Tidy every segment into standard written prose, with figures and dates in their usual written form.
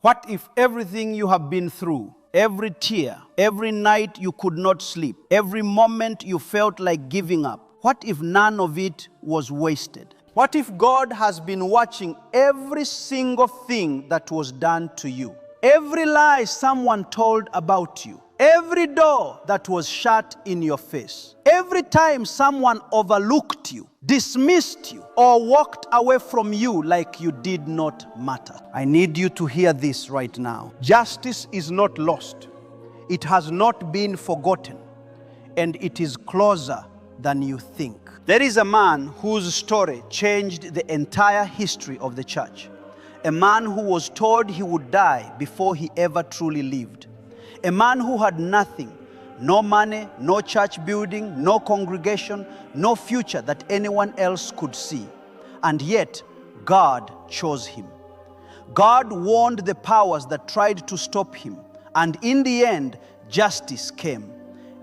What if everything you have been through, every tear, every night you could not sleep, every moment you felt like giving up, what if none of it was wasted? What if God has been watching every single thing that was done to you? Every lie someone told about you, every door that was shut in your face, every time someone overlooked you, dismissed you, or walked away from you like you did not matter. I need you to hear this right now. Justice is not lost. It has not been forgotten, and it is closer than you think. There is a man whose story changed the entire history of the church. A man who was told he would die before he ever truly lived. A man who had nothing, no money, no church building, no congregation, no future that anyone else could see. And yet, God chose him. God warned the powers that tried to stop him. And in the end, justice came.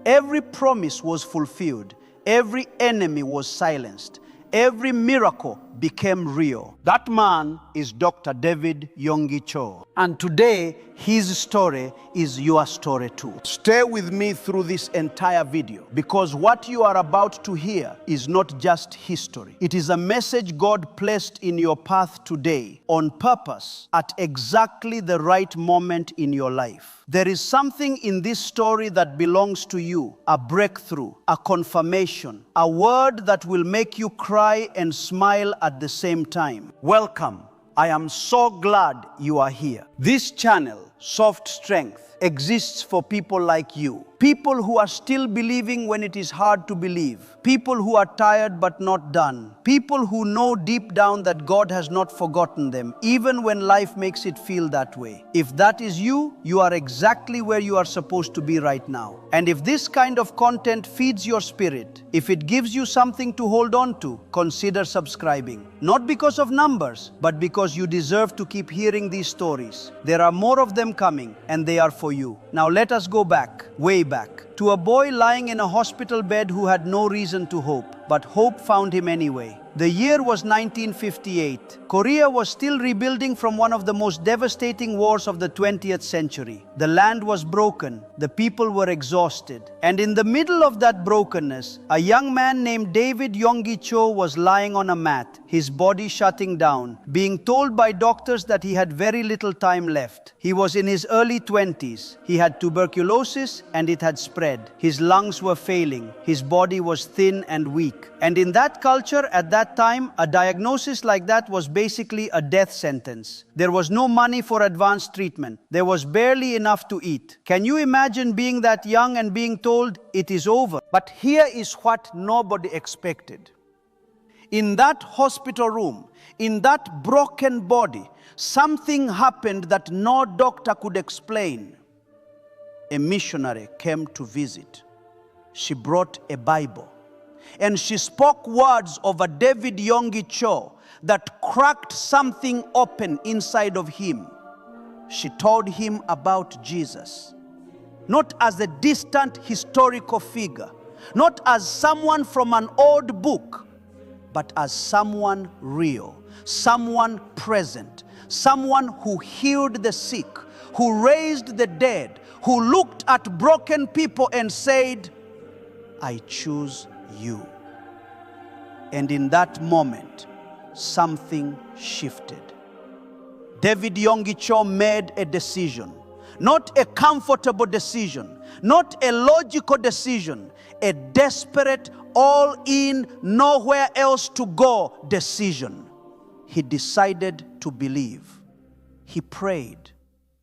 Every promise was fulfilled. Every enemy was silenced. Every miracle became real. That man is Dr. David Yonggi Cho. And today, his story is your story too. Stay with me through this entire video, because what you are about to hear is not just history. It is a message God placed in your path today on purpose at exactly the right moment in your life. There is something in this story that belongs to you, a breakthrough, a confirmation, a word that will make you cry and smile at the same time. Welcome. I am so glad you are here. This channel, Soft Strength, exists for people like you. People who are still believing when it is hard to believe. People who are tired but not done. People who know deep down that God has not forgotten them, even when life makes it feel that way. If that is you, you are exactly where you are supposed to be right now. And if this kind of content feeds your spirit, if it gives you something to hold on to, consider subscribing. Not because of numbers, but because you deserve to keep hearing these stories. There are more of them coming, and they are for you. Now let us go back, way back, to a boy lying in a hospital bed who had no reason to hope, but hope found him anyway. The year was 1958. Korea was still rebuilding from one of the most devastating wars of the 20th century. The land was broken, the people were exhausted. And in the middle of that brokenness, a young man named David Yonggi Cho was lying on a mat, his body shutting down, being told by doctors that he had very little time left. He was in his early 20s. He had tuberculosis and it had spread. His lungs were failing. His body was thin and weak. And in that culture, at that time, a diagnosis like that was basically a death sentence. There was no money for advanced treatment. There was barely enough to eat. Can you imagine being that young and being told it is over? But here is what nobody expected. In that hospital room, in that broken body, something happened that no doctor could explain. A missionary came to visit. She brought a Bible. And she spoke words over David Yonggi Cho that cracked something open inside of him. She told him about Jesus, not as a distant historical figure, not as someone from an old book, but as someone real, someone present, someone who healed the sick, who raised the dead, who looked at broken people and said, I choose you. And in that moment, something shifted. David Yonggi Cho made a decision, not a comfortable decision, not a logical decision, a desperate, all-in, nowhere else to go decision. He decided to believe. He prayed.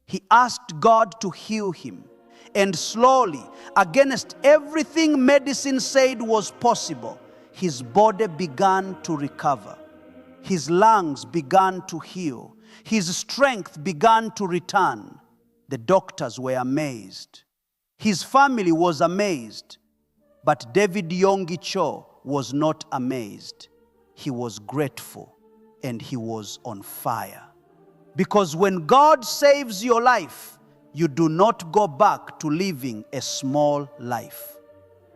He asked God to heal him. And slowly, against everything medicine said was possible, his body began to recover. His lungs began to heal. His strength began to return. The doctors were amazed. His family was amazed. But David Yonggi Cho was not amazed. He was grateful and he was on fire. Because when God saves your life, you do not go back to living a small life.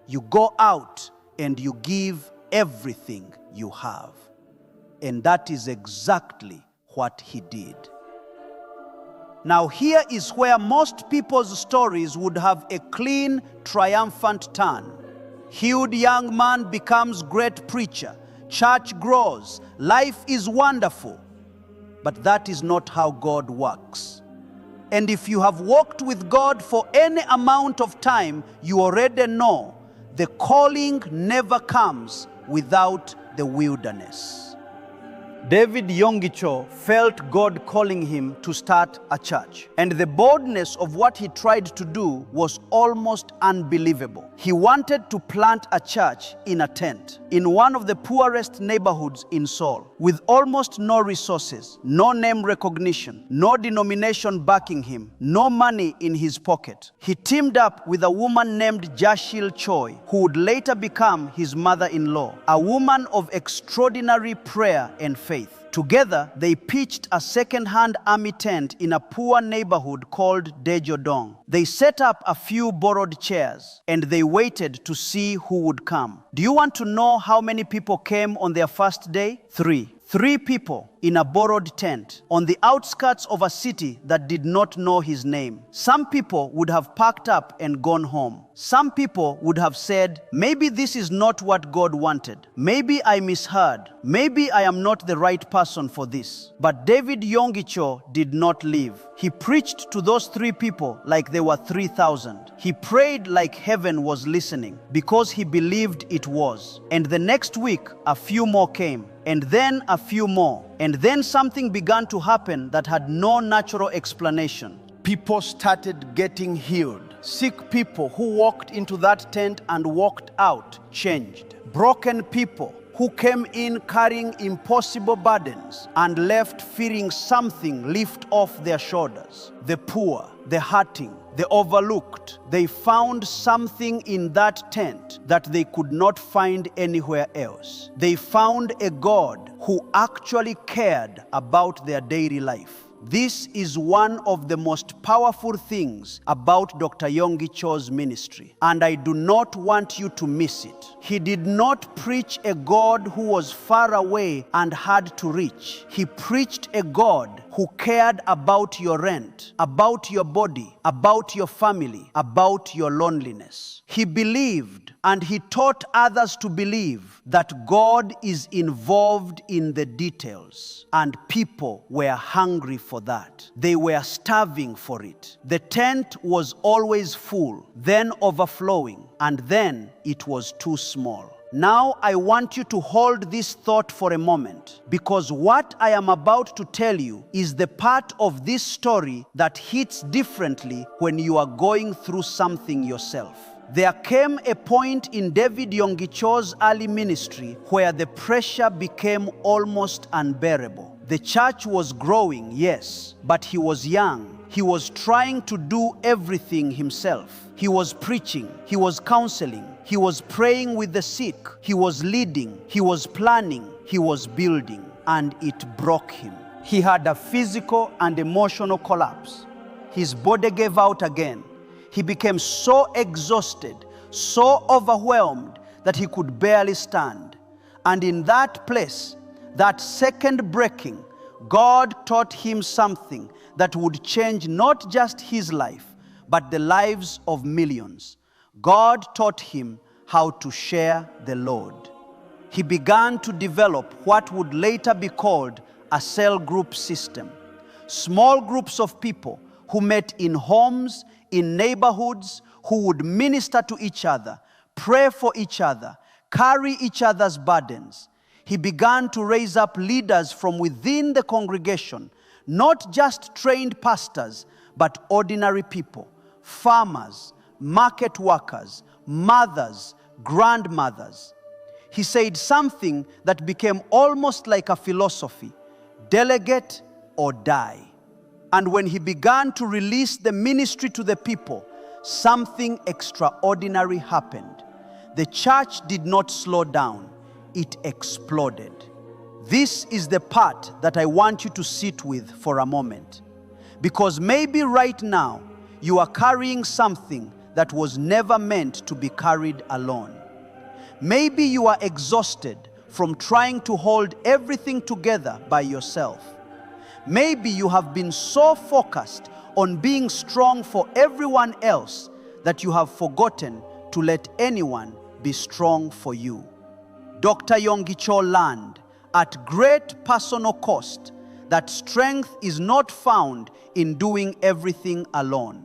You go out and you give everything you have. . And that is exactly what he did. Now here is where most people's stories would have a clean, triumphant turn. Healed young man becomes great preacher. Church grows. Life is wonderful. But that is not how God works. And if you have walked with God for any amount of time, you already know the calling never comes without the wilderness. David Yonggi felt God calling him to start a church. And the boldness of what he tried to do was almost unbelievable. He wanted to plant a church in a tent in one of the poorest neighborhoods in Seoul, with almost no resources, no name recognition, no denomination backing him, no money in his pocket. He teamed up with a woman named Jashil Choi, who would later become his mother-in-law, a woman of extraordinary prayer and faith. Together, they pitched a second-hand army tent in a poor neighborhood called Dejodong. They set up a few borrowed chairs, and they waited to see who would come. Do you want to know how many people came on their first day? 3. 3 people in a borrowed tent on the outskirts of a city that did not know his name. Some people would have packed up and gone home. Some people would have said, maybe this is not what God wanted. Maybe I misheard. Maybe I am not the right person for this. But David Yonggi did not leave. He preached to those 3 people like they were 3,000. He prayed like heaven was listening because he believed it was. And the next week, a few more came. And then a few more. And then something began to happen that had no natural explanation. People started getting healed. Sick people who walked into that tent and walked out changed. Broken people who came in carrying impossible burdens and left feeling something lift off their shoulders. The poor, the hurting, the overlooked, they found something in that tent that they could not find anywhere else. They found a God who actually cared about their daily life. This is one of the most powerful things about Dr. Yonggi Cho's ministry, and I do not want you to miss it. He did not preach a God who was far away and hard to reach. He preached a God who cared about your rent, about your body, about your family, about your loneliness. He believed, and he taught others to believe, that God is involved in the details, and people were hungry for that. They were starving for it. The tent was always full, then overflowing, and then it was too small. Now I want you to hold this thought for a moment, because what I am about to tell you is the part of this story that hits differently when you are going through something yourself. There came a point in David Yonggi Cho's early ministry where the pressure became almost unbearable. The church was growing, yes, but he was young. He was trying to do everything himself. He was preaching, he was counseling, he was praying with the sick, he was leading, he was planning, he was building, and it broke him. He had a physical and emotional collapse. His body gave out again. He became so exhausted, so overwhelmed that he could barely stand. And in that place, that second breaking, God taught him something that would change not just his life, but the lives of millions. God taught him how to share the load. He began to develop what would later be called a cell group system. Small groups of people who met in homes, in neighborhoods, who would minister to each other, pray for each other, carry each other's burdens. He began to raise up leaders from within the congregation, not just trained pastors, but ordinary people, farmers, market workers, mothers, grandmothers. He said something that became almost like a philosophy: delegate or die. And when he began to release the ministry to the people, something extraordinary happened. The church did not slow down, it exploded. This is the part that I want you to sit with for a moment. Because maybe right now, you are carrying something that was never meant to be carried alone. Maybe you are exhausted from trying to hold everything together by yourself. Maybe you have been so focused on being strong for everyone else that you have forgotten to let anyone be strong for you. Dr. Yonggi Cho learned at great personal cost that strength is not found in doing everything alone.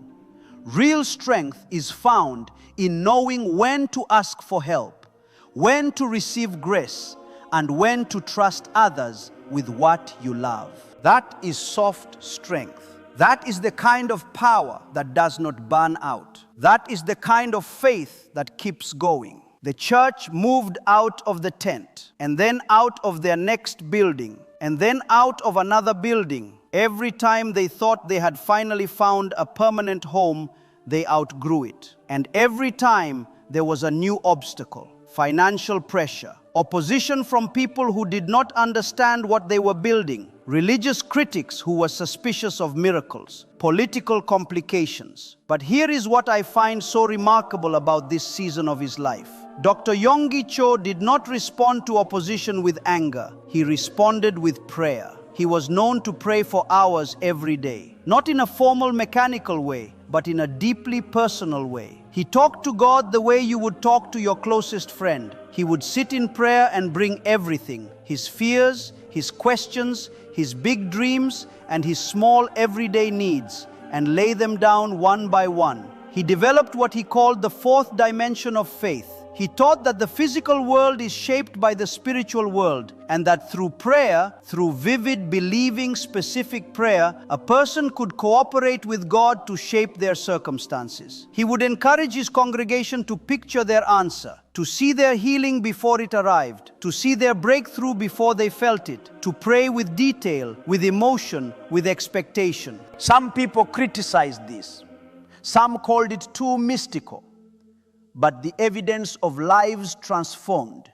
Real strength is found in knowing when to ask for help, when to receive grace, and when to trust others with what you love. That is soft strength. That is the kind of power that does not burn out. That is the kind of faith that keeps going. The church moved out of the tent, and then out of their next building, and then out of another building. Every time they thought they had finally found a permanent home, they outgrew it. And every time there was a new obstacle, financial pressure, opposition from people who did not understand what they were building, religious critics who were suspicious of miracles, political complications. But here is what I find so remarkable about this season of his life. Dr. Yonggi Cho did not respond to opposition with anger. He responded with prayer. He was known to pray for hours every day, not in a formal mechanical way, but in a deeply personal way. He talked to God the way you would talk to your closest friend. He would sit in prayer and bring everything, his fears, his questions, his big dreams, and his small everyday needs, and lay them down one by one. He developed what he called the fourth dimension of faith. He taught that the physical world is shaped by the spiritual world, and that through prayer, through vivid, believing, specific prayer, a person could cooperate with God to shape their circumstances. He would encourage his congregation to picture their answer, to see their healing before it arrived, to see their breakthrough before they felt it, to pray with detail, with emotion, with expectation. Some people criticized this. Some called it too mystical. But the evidence of lives transformed,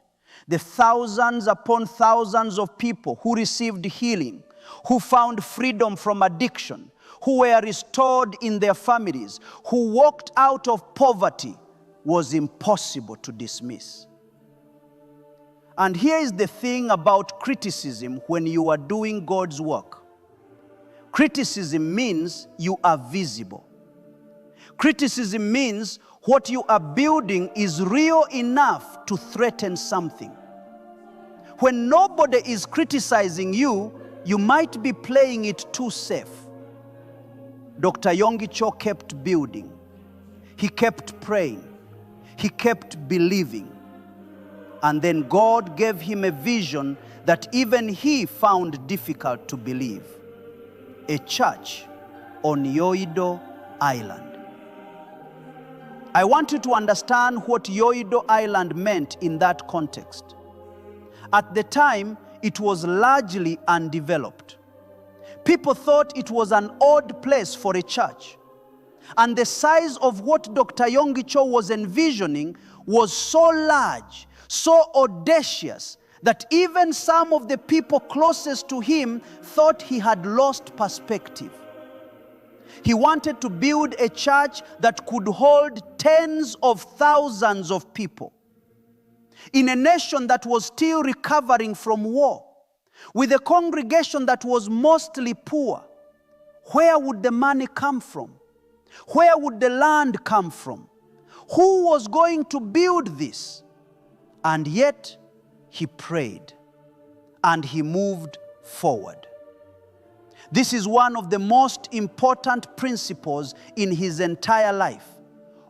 the thousands upon thousands of people who received healing, who found freedom from addiction, who were restored in their families, who walked out of poverty, was impossible to dismiss. And here is the thing about criticism when you are doing God's work. Criticism means you are visible. Criticism means what you are building is real enough to threaten something. When nobody is criticizing you, you might be playing it too safe. Dr. Yonggi Cho kept building. He kept praying. He kept believing. And then God gave him a vision that even he found difficult to believe. A church on Yoido Island. I want you to understand what Yoido Island meant in that context. At the time, it was largely undeveloped. People thought it was an odd place for a church. And the size of what Dr. Yonggi Cho was envisioning was so large, so audacious, that even some of the people closest to him thought he had lost perspective. He wanted to build a church that could hold tens of thousands of people in a nation that was still recovering from war, with a congregation that was mostly poor. Where would the money come from? Where would the land come from? Who was going to build this? And yet, he prayed and he moved forward. This is one of the most important principles in his entire life.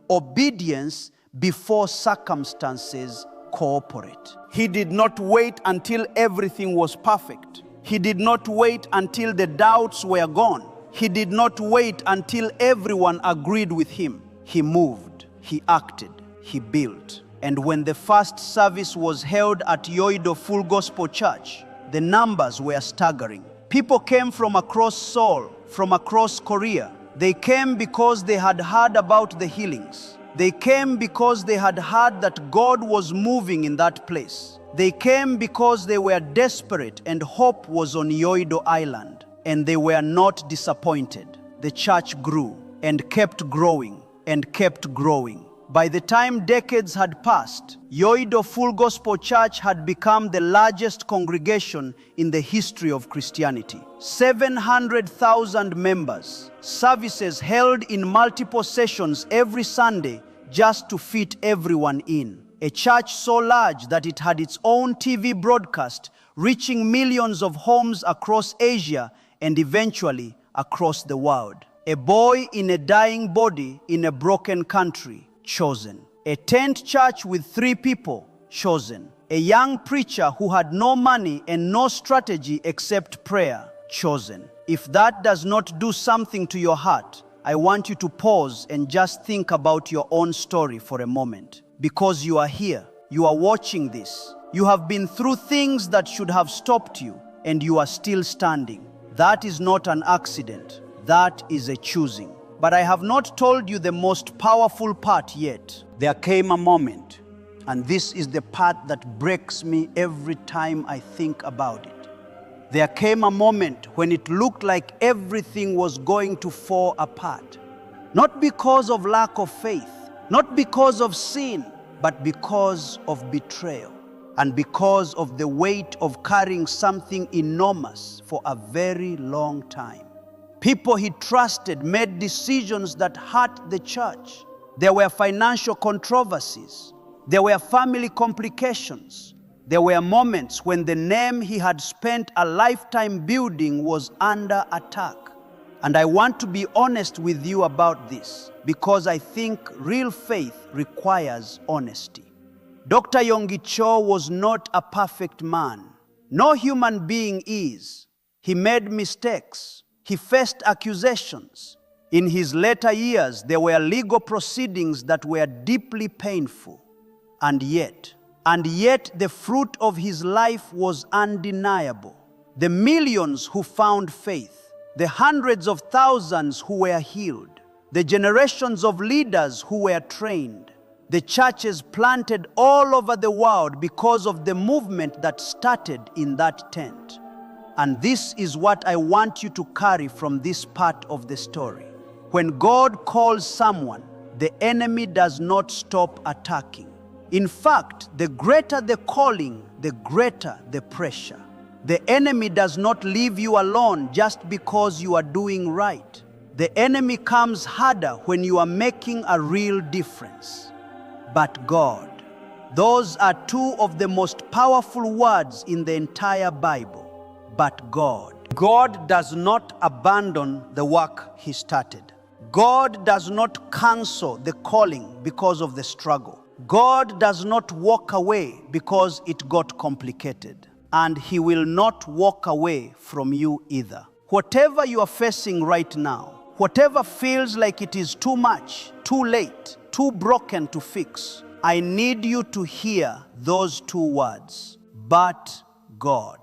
Obedience before circumstances cooperate. He did not wait until everything was perfect. He did not wait until the doubts were gone. He did not wait until everyone agreed with him. He moved, he acted, he built. And when the first service was held at Yoido Full Gospel Church, the numbers were staggering. People came from across Seoul, from across Korea. They came because they had heard about the healings. They came because they had heard that God was moving in that place. They came because they were desperate and hope was on Yoido Island. And they were not disappointed. The church grew and kept growing and kept growing. By the time decades had passed, Yoido Full Gospel Church had become the largest congregation in the history of Christianity. 700,000 members, services held in multiple sessions every Sunday just to fit everyone in. A church so large that it had its own TV broadcast, reaching millions of homes across Asia and eventually across the world. A boy in a dying body in a broken country. Chosen. A tent church with 3 people, chosen. A young preacher who had no money and no strategy except prayer, chosen. If that does not do something to your heart, I want you to pause and just think about your own story for a moment. Because you are here, you are watching this. You have been through things that should have stopped you, and you are still standing. That is not an accident. That is a choosing. But I have not told you the most powerful part yet. There came a moment, and this is the part that breaks me every time I think about it. There came a moment when it looked like everything was going to fall apart. Not because of lack of faith, not because of sin, but because of betrayal, and because of the weight of carrying something enormous for a very long time. People he trusted made decisions that hurt the church. There were financial controversies. There were family complications. There were moments when the name he had spent a lifetime building was under attack. And I want to be honest with you about this, because I think real faith requires honesty. Dr. Yonggi was not a perfect man. No human being is. He made mistakes. He faced accusations. In his later years, there were legal proceedings that were deeply painful. And yet the fruit of his life was undeniable. The millions who found faith, the hundreds of thousands who were healed, the generations of leaders who were trained, the churches planted all over the world because of the movement that started in that tent. And this is what I want you to carry from this part of the story. When God calls someone, the enemy does not stop attacking. In fact, the greater the calling, the greater the pressure. The enemy does not leave you alone just because you are doing right. The enemy comes harder when you are making a real difference. But God, those are 2 of the most powerful words in the entire Bible. But God. God does not abandon the work he started. God does not cancel the calling because of the struggle. God does not walk away because it got complicated. And he will not walk away from you either. Whatever you are facing right now, whatever feels like it is too much, too late, too broken to fix, I need you to hear those 2 words. But God.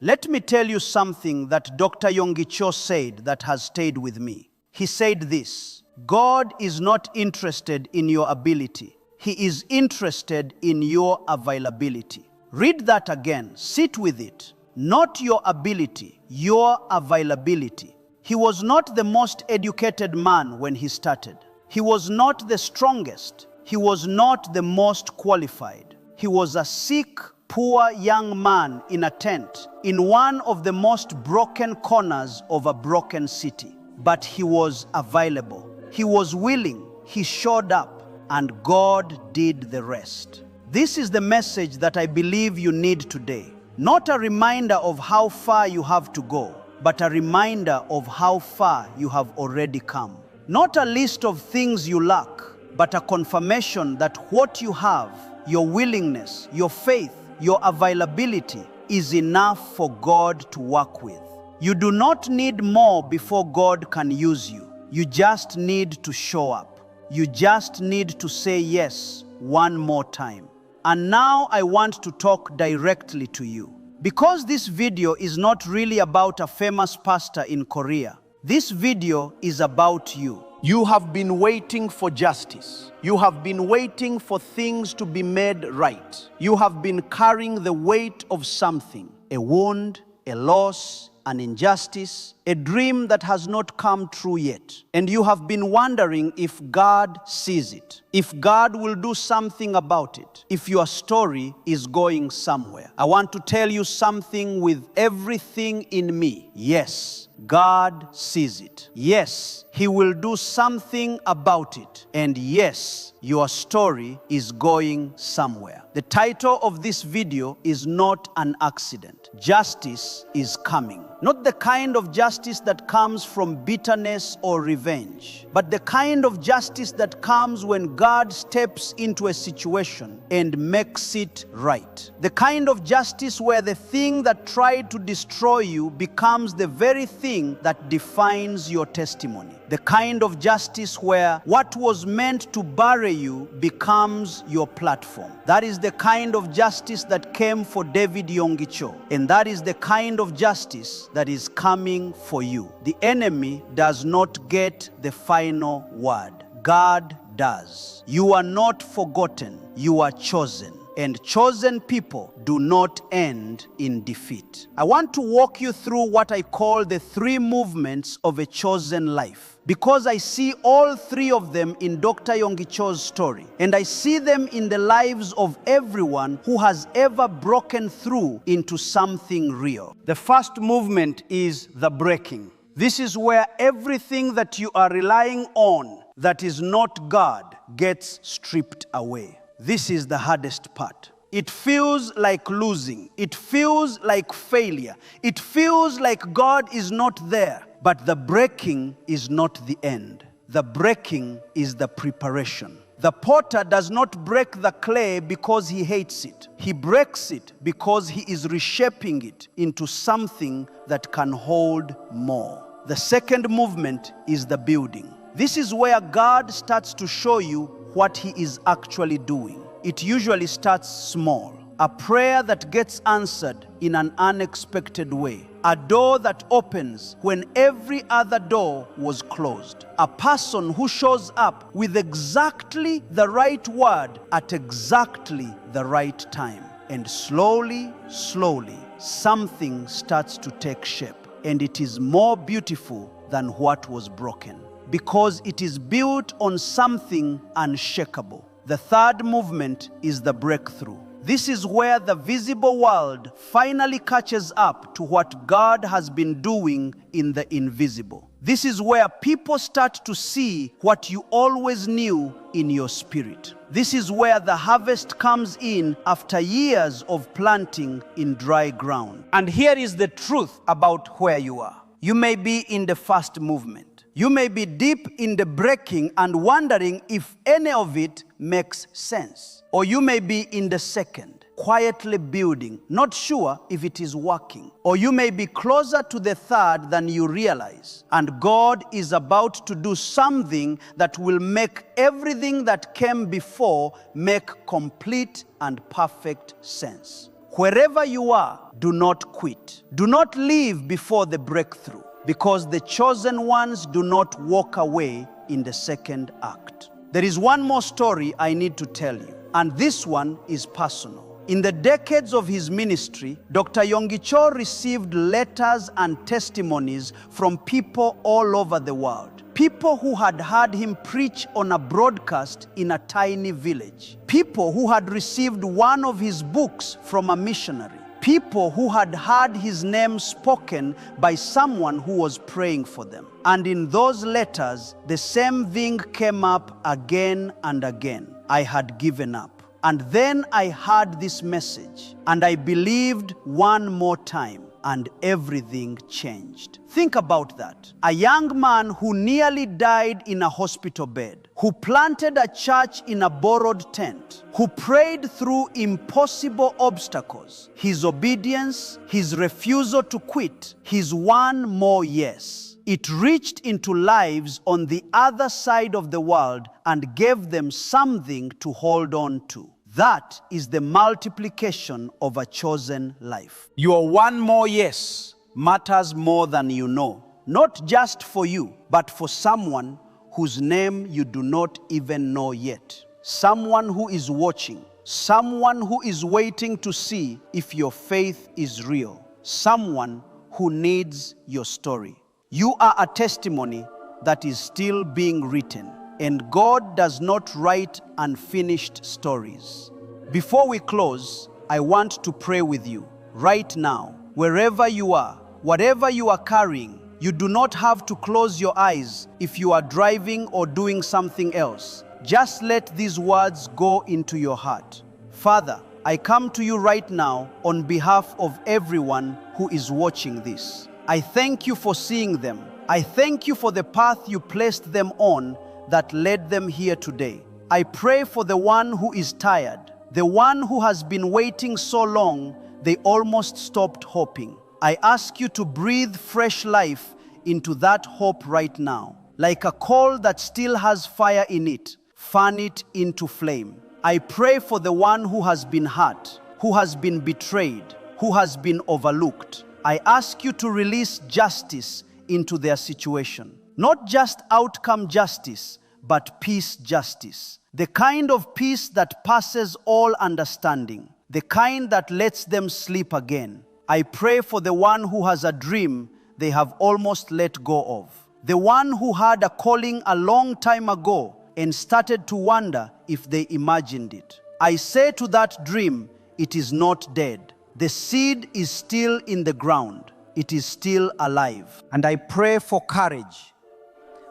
Let me tell you something that Dr. Yonggi said that has stayed with me. He said this: God is not interested in your ability. He is interested in your availability. Read that again. Sit with it. Not your ability, your availability. He was not the most educated man when he started. He was not the strongest. He was not the most qualified. He was a sick, poor young man in a tent in one of the most broken corners of a broken city. But he was available. He was willing. He showed up, and God did the rest. This is the message that I believe you need today. Not a reminder of how far you have to go, but a reminder of how far you have already come. Not a list of things you lack, but a confirmation that what you have, your willingness, your faith, your availability is enough for God to work with. You do not need more before God can use you. You just need to show up. You just need to say yes one more time. And now I want to talk directly to you. Because this video is not really about a famous pastor in Korea. This video is about you. You have been waiting for justice. You have been waiting for things to be made right. You have been carrying the weight of something, a wound, a loss, an injustice, a dream that has not come true yet, and you have been wondering if God sees it, if God will do something about it, if your story is going somewhere. I want to tell you something with everything in me. Yes, God sees it. Yes, He will do something about it. And yes, your story is going somewhere. The title of this video is not an accident. Justice is coming. Not the kind of justice that comes from bitterness or revenge, but the kind of justice that comes when God steps into a situation and makes it right. The kind of justice where the thing that tried to destroy you becomes the very thing that defines your testimony. The kind of justice where what was meant to bury you becomes your platform. That is the kind of justice that came for David Yonggi, and that is the kind of justice that is coming for you. The enemy does not get the final word. God does. You are not forgotten. You are chosen. And chosen people do not end in defeat. I want to walk you through what I call the 3 movements of a chosen life, because I see all 3 of them in Dr. Yonggi Cho's story, and I see them in the lives of everyone who has ever broken through into something real. The first movement is the breaking. This is where everything that you are relying on that is not God gets stripped away. This is the hardest part. It feels like losing. It feels like failure. It feels like God is not there. But the breaking is not the end. The breaking is the preparation. The potter does not break the clay because he hates it. He breaks it because he is reshaping it into something that can hold more. The second movement is the building. This is where God starts to show you what He is actually doing. It usually starts small. A prayer that gets answered in an unexpected way. A door that opens when every other door was closed. A person who shows up with exactly the right word at exactly the right time. And slowly, slowly, something starts to take shape. And it is more beautiful than what was broken, because it is built on something unshakable. The third movement is the breakthrough. This is where the visible world finally catches up to what God has been doing in the invisible. This is where people start to see what you always knew in your spirit. This is where the harvest comes in after years of planting in dry ground. And here is the truth about where you are. You may be in the first movement. You may be deep in the breaking and wondering if any of it makes sense. Or you may be in the second, quietly building, not sure if it is working. Or you may be closer to the third than you realize. And God is about to do something that will make everything that came before make complete and perfect sense. Wherever you are, do not quit. Do not leave before the breakthrough, because the chosen ones do not walk away in the second act. There is one more story I need to tell you, and this one is personal. In the decades of his ministry, Dr. Yonggi Cho received letters and testimonies from people all over the world. People who had heard him preach on a broadcast in a tiny village. People who had received one of his books from a missionary. People who had heard his name spoken by someone who was praying for them. And in those letters, the same thing came up again and again. I had given up. And then I heard this message, and I believed one more time, and everything changed. Think about that. A young man who nearly died in a hospital bed, who planted a church in a borrowed tent, who prayed through impossible obstacles. His obedience, his refusal to quit, his one more yes. It reached into lives on the other side of the world and gave them something to hold on to. That is the multiplication of a chosen life. Your one more yes matters more than you know. Not just for you, but for someone whose name you do not even know yet. Someone who is watching. Someone who is waiting to see if your faith is real. Someone who needs your story. You are a testimony that is still being written, and God does not write unfinished stories. Before we close, I want to pray with you right now, wherever you are, whatever you are carrying. You do not have to close your eyes if you are driving or doing something else. Just let these words go into your heart. Father, I come to you right now on behalf of everyone who is watching this. I thank you for seeing them. I thank you for the path you placed them on that led them here today. I pray for the one who is tired, the one who has been waiting so long they almost stopped hoping. I ask you to breathe fresh life into that hope right now. Like a coal that still has fire in it, fan it into flame. I pray for the one who has been hurt, who has been betrayed, who has been overlooked. I ask you to release justice into their situation. Not just outcome justice, but peace justice. The kind of peace that passes all understanding. The kind that lets them sleep again. I pray for the one who has a dream they have almost let go of. The one who had a calling a long time ago and started to wonder if they imagined it. I say to that dream, it is not dead. The seed is still in the ground. It is still alive. And I pray for courage,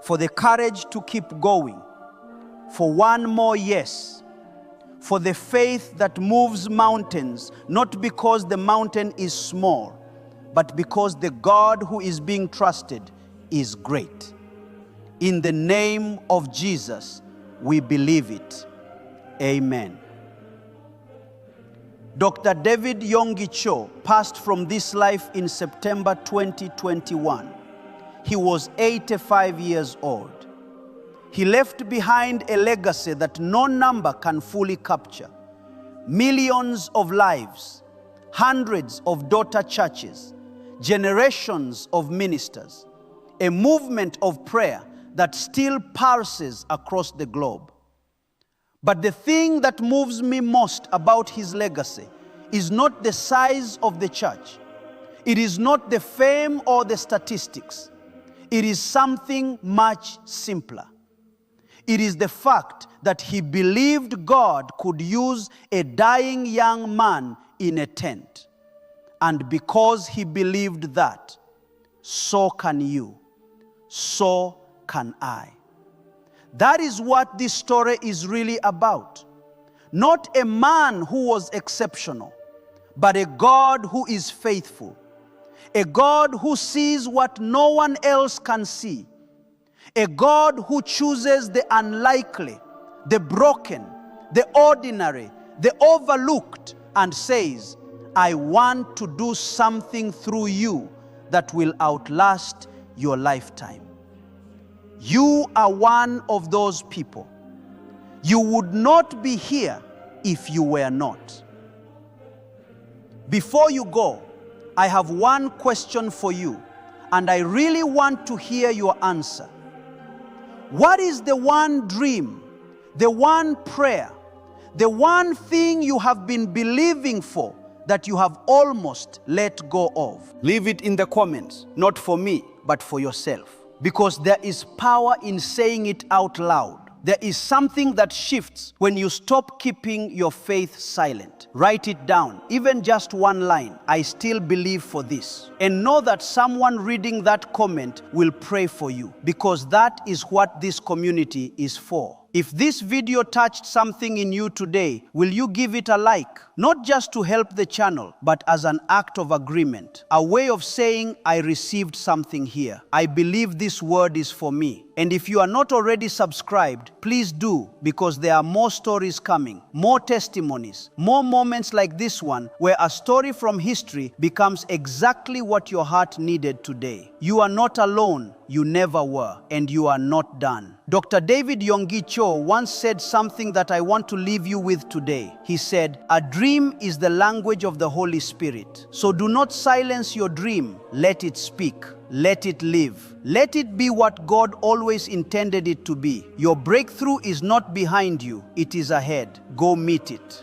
for the courage to keep going, for one more yes, for the faith that moves mountains, not because the mountain is small, but because the God who is being trusted is great. In the name of Jesus, we believe it. Amen. Dr. David Yonggi Cho passed from this life in September 2021. He was 85 years old. He left behind a legacy that no number can fully capture. Millions of lives, hundreds of daughter churches, generations of ministers, a movement of prayer that still pulses across the globe. But the thing that moves me most about his legacy is not the size of the church. It is not the fame or the statistics. It is something much simpler. It is the fact that he believed God could use a dying young man in a tent. And because he believed that, so can you, so can I. That is what this story is really about. Not a man who was exceptional, but a God who is faithful. A God who sees what no one else can see. A God who chooses the unlikely, the broken, the ordinary, the overlooked, and says, I want to do something through you that will outlast your lifetime. You are one of those people. You would not be here if you were not. Before you go, I have one question for you, and I really want to hear your answer. What is the one dream, the one prayer, the one thing you have been believing for that you have almost let go of? Leave it in the comments, not for me, but for yourself. Because there is power in saying it out loud. There is something that shifts when you stop keeping your faith silent. Write it down, even just one line. I still believe for this. And know that someone reading that comment will pray for you, because that is what this community is for. If this video touched something in you today, will you give it a like? Not just to help the channel, but as an act of agreement. A way of saying, I received something here. I believe this word is for me. And if you are not already subscribed, please do, because there are more stories coming, more testimonies, more moments like this one, where a story from history becomes exactly what your heart needed today. You are not alone. You never were, and you are not done. Dr. David Yonggi Cho once said something that I want to leave you with today. He said, a dream is the language of the Holy Spirit. So do not silence your dream. Let it speak. Let it live. Let it be what God always intended it to be. Your breakthrough is not behind you. It is ahead. Go meet it.